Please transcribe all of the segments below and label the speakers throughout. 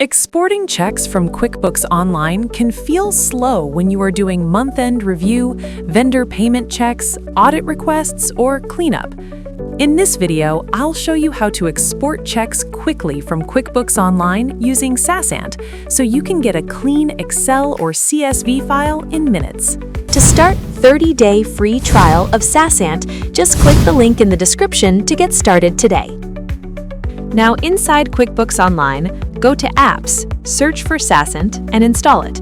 Speaker 1: Exporting checks from QuickBooks Online can feel slow when you are doing month-end review, vendor payment checks, audit requests, or cleanup. In this video, I'll show you how to export checks quickly from QuickBooks Online using SaasAnt, so you can get a clean Excel or CSV file in minutes.
Speaker 2: To start 30-day free trial of SaasAnt, just click the link in the description to get started today. Now inside QuickBooks Online, go to Apps, search for SaasAnt, and install it.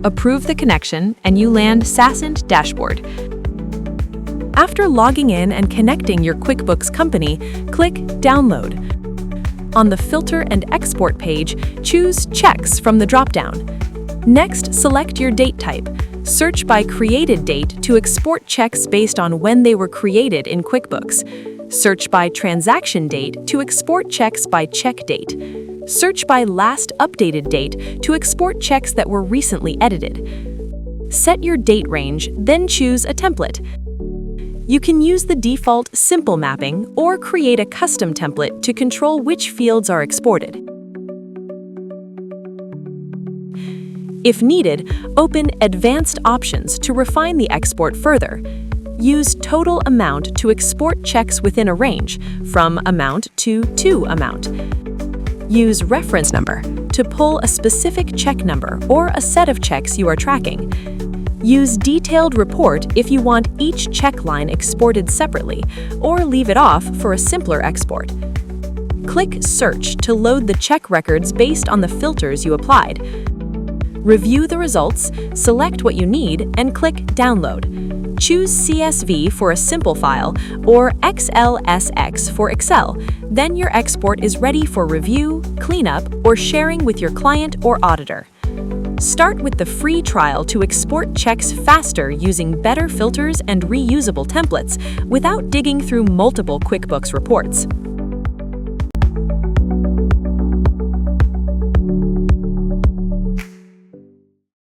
Speaker 2: Approve the connection, and you land SaasAnt Dashboard. After logging in and connecting your QuickBooks company, click Download. On the Filter and Export page, choose Checks from the dropdown. Next, select your date type. Search by created date to export checks based on when they were created in QuickBooks. Search by transaction date to export checks by check date. Search by last updated date to export checks that were recently edited. Set your date range, then choose a template. You can use the default simple mapping or create a custom template to control which fields are exported. If needed, open Advanced Options to refine the export further. Use Total Amount to export checks within a range, from amount to amount. Use Reference Number to pull a specific check number or a set of checks you are tracking. Use Detailed Report if you want each check line exported separately, or leave it off for a simpler export. Click Search to load the check records based on the filters you applied. Review the results, select what you need, and click Download. Choose CSV for a simple file or XLSX for Excel. Then your export is ready for review, cleanup, or sharing with your client or auditor. Start with the free trial to export checks faster using better filters and reusable templates without digging through multiple QuickBooks reports.